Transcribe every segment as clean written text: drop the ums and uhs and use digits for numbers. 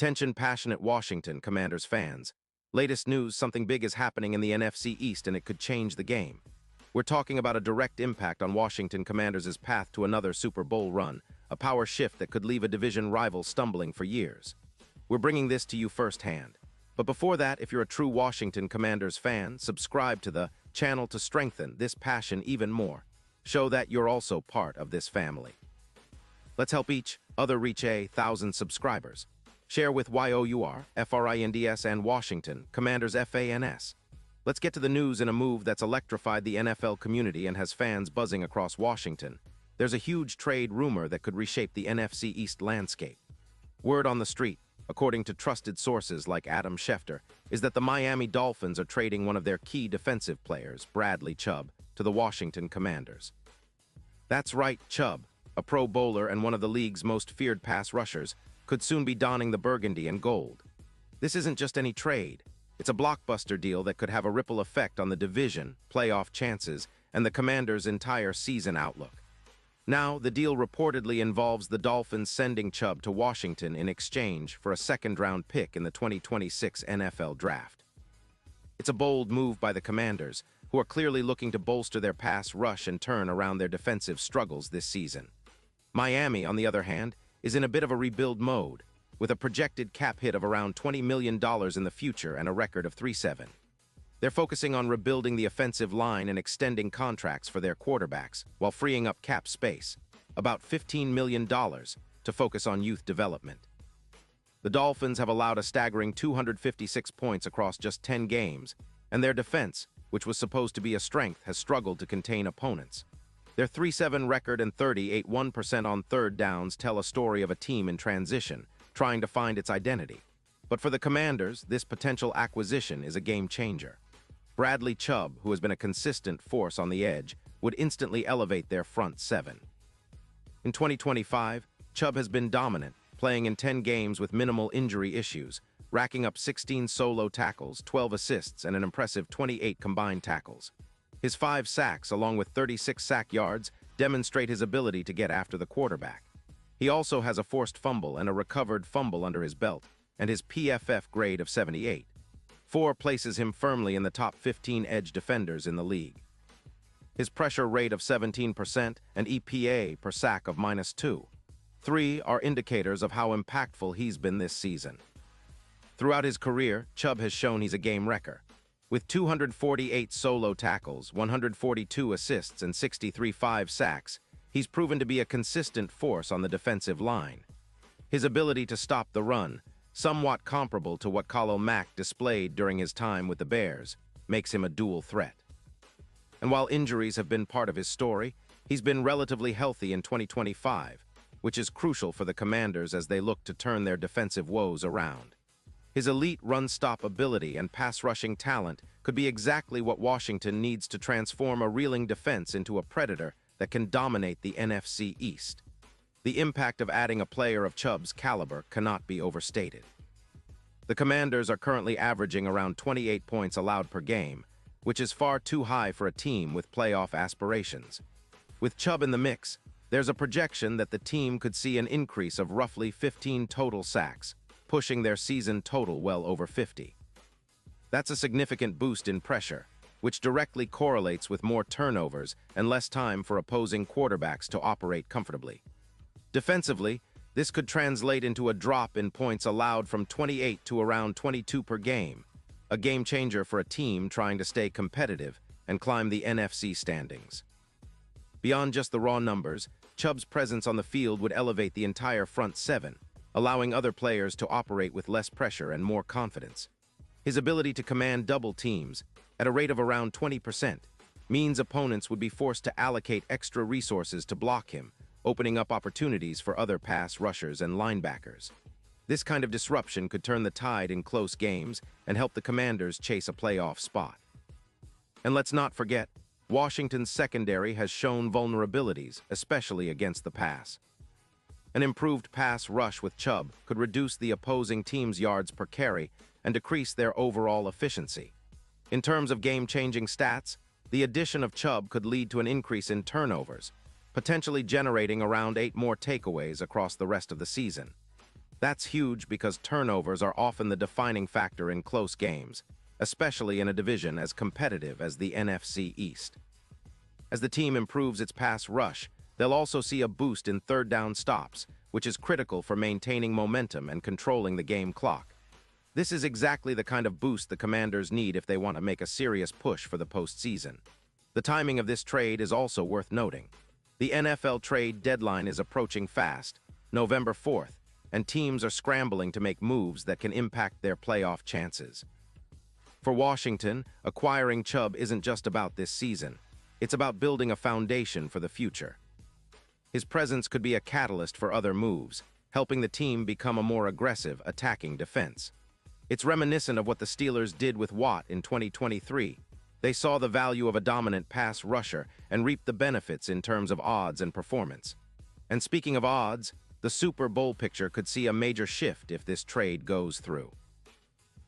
Attention passionate Washington Commanders fans. Latest news, something big is happening in the NFC East and it could change the game. We're talking about a direct impact on Washington Commanders' path to another Super Bowl run, a power shift that could leave a division rival stumbling for years. We're bringing this to you firsthand. But before that, if you're a true Washington Commanders fan, subscribe to the channel to strengthen this passion even more. Show that you're also part of this family. Let's help each other reach 1,000 subscribers. Share with YOUR, FRINDS, and Washington Commanders FANS. Let's get to the news in a move that's electrified the NFL community and has fans buzzing across Washington. There's a huge trade rumor that could reshape the NFC East landscape. Word on the street, according to trusted sources like Adam Schefter, is that the Miami Dolphins are trading one of their key defensive players, Bradley Chubb, to the Washington Commanders. That's right, Chubb, a Pro Bowler and one of the league's most feared pass rushers, could soon be donning the burgundy and gold. This isn't just any trade. It's a blockbuster deal that could have a ripple effect on the division, playoff chances, and the Commanders' entire season outlook. Now, the deal reportedly involves the Dolphins sending Chubb to Washington in exchange for a second-round pick in the 2026 NFL Draft. It's a bold move by the Commanders, who are clearly looking to bolster their pass rush and turn around their defensive struggles this season. Miami, on the other hand, is in a bit of a rebuild mode, with a projected cap hit of around $20 million in the future and a record of 3-7. They're focusing on rebuilding the offensive line and extending contracts for their quarterbacks, while freeing up cap space, about $15 million, to focus on youth development. The Dolphins have allowed a staggering 256 points across just 10 games, and their defense, which was supposed to be a strength, has struggled to contain opponents. Their 3-7 record and 38.1% on third downs tell a story of a team in transition, trying to find its identity. But for the Commanders, this potential acquisition is a game changer. Bradley Chubb, who has been a consistent force on the edge, would instantly elevate their front seven. In 2025, Chubb has been dominant, playing in 10 games with minimal injury issues, racking up 16 solo tackles, 12 assists, and an impressive 28 combined tackles. His 5 sacks, along with 36 sack yards, demonstrate his ability to get after the quarterback. He also has a forced fumble and a recovered fumble under his belt, and his PFF grade of 78. 4 places him firmly in the top 15 edge defenders in the league. His pressure rate of 17% and EPA per sack of -2. 3 are indicators of how impactful he's been this season. Throughout his career, Chubb has shown he's a game wrecker. With 248 solo tackles, 142 assists, and 63 5 sacks, he's proven to be a consistent force on the defensive line. His ability to stop the run, somewhat comparable to what Khalil Mack displayed during his time with the Bears, makes him a dual threat. And while injuries have been part of his story, he's been relatively healthy in 2025, which is crucial for the Commanders as they look to turn their defensive woes around. His elite run-stop ability and pass-rushing talent could be exactly what Washington needs to transform a reeling defense into a predator that can dominate the NFC East. The impact of adding a player of Chubb's caliber cannot be overstated. The Commanders are currently averaging around 28 points allowed per game, which is far too high for a team with playoff aspirations. With Chubb in the mix, there's a projection that the team could see an increase of roughly 15 total sacks, pushing their season total well over 50. That's a significant boost in pressure, which directly correlates with more turnovers and less time for opposing quarterbacks to operate comfortably. Defensively, this could translate into a drop in points allowed from 28 to around 22 per game, a game changer for a team trying to stay competitive and climb the NFC standings. Beyond just the raw numbers, Chubb's presence on the field would elevate the entire front seven, allowing other players to operate with less pressure and more confidence. His ability to command double teams, at a rate of around 20%, means opponents would be forced to allocate extra resources to block him, opening up opportunities for other pass rushers and linebackers. This kind of disruption could turn the tide in close games and help the Commanders chase a playoff spot. And let's not forget, Washington's secondary has shown vulnerabilities, especially against the pass. An improved pass rush with Chubb could reduce the opposing team's yards per carry and decrease their overall efficiency. In terms of game-changing stats, the addition of Chubb could lead to an increase in turnovers, potentially generating around 8 more takeaways across the rest of the season. That's huge because turnovers are often the defining factor in close games, especially in a division as competitive as the NFC East. As the team improves its pass rush, they'll also see a boost in third down stops, which is critical for maintaining momentum and controlling the game clock. This is exactly the kind of boost the Commanders need if they want to make a serious push for the postseason. The timing of this trade is also worth noting. The NFL trade deadline is approaching fast, November 4th, and teams are scrambling to make moves that can impact their playoff chances. For Washington, acquiring Chubb isn't just about this season. It's about building a foundation for the future. His presence could be a catalyst for other moves, helping the team become a more aggressive, attacking defense. It's reminiscent of what the Steelers did with Watt in 2023. They saw the value of a dominant pass rusher and reaped the benefits in terms of odds and performance. And speaking of odds, the Super Bowl picture could see a major shift if this trade goes through.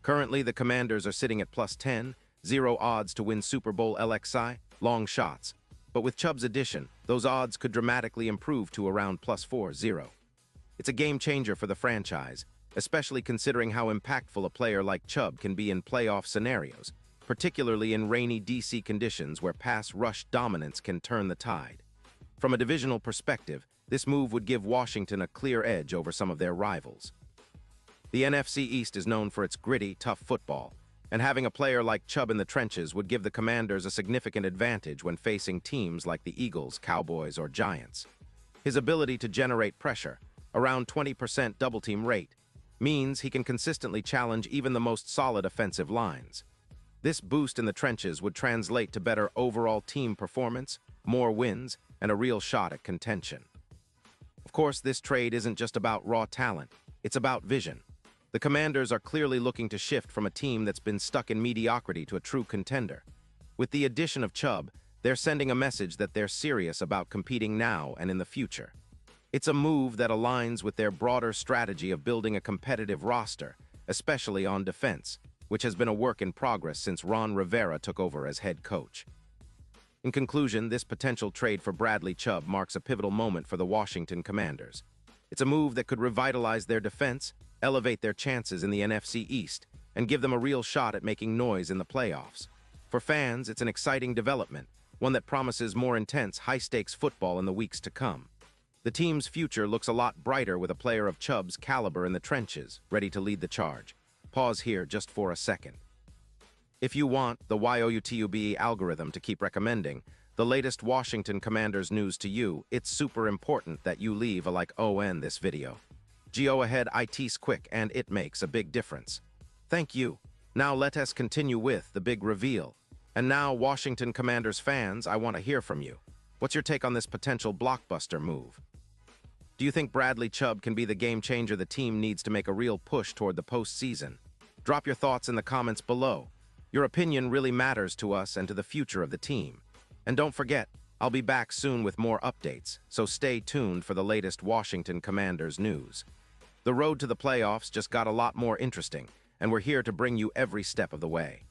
Currently, the Commanders are sitting at +10, 0 odds to win Super Bowl LXI, long shots. But with Chubb's addition, those odds could dramatically improve to around +4-0. It's a game changer for the franchise, especially considering how impactful a player like Chubb can be in playoff scenarios, particularly in rainy DC conditions where pass rush dominance can turn the tide. From a divisional perspective, this move would give Washington a clear edge over some of their rivals. The NFC East is known for its gritty, tough football, and having a player like Chubb in the trenches would give the Commanders a significant advantage when facing teams like the Eagles, Cowboys, or Giants. His ability to generate pressure, around 20% double-team rate, means he can consistently challenge even the most solid offensive lines. This boost in the trenches would translate to better overall team performance, more wins, and a real shot at contention. Of course, this trade isn't just about raw talent, it's about vision. The Commanders are clearly looking to shift from a team that's been stuck in mediocrity to a true contender. With the addition of Chubb, they're sending a message that they're serious about competing now and in the future. It's a move that aligns with their broader strategy of building a competitive roster, especially on defense, which has been a work in progress since Ron Rivera took over as head coach. In conclusion, this potential trade for Bradley Chubb marks a pivotal moment for the Washington Commanders. It's a move that could revitalize their defense, elevate their chances in the NFC East, and give them a real shot at making noise in the playoffs. For fans, it's an exciting development, one that promises more intense, high-stakes football in the weeks to come. The team's future looks a lot brighter with a player of Chubb's caliber in the trenches, ready to lead the charge. Pause here just for a second. If you want the YOUTUBE algorithm to keep recommending the latest Washington Commanders news to you, it's super important that you leave a like on this video. Go ahead, it's quick and it makes a big difference. Thank you. Now let us continue with the big reveal. And now, Washington Commanders fans, I want to hear from you. What's your take on this potential blockbuster move? Do you think Bradley Chubb can be the game changer the team needs to make a real push toward the postseason? Drop your thoughts in the comments below. Your opinion really matters to us and to the future of the team. And don't forget, I'll be back soon with more updates, so stay tuned for the latest Washington Commanders news. The road to the playoffs just got a lot more interesting, and we're here to bring you every step of the way.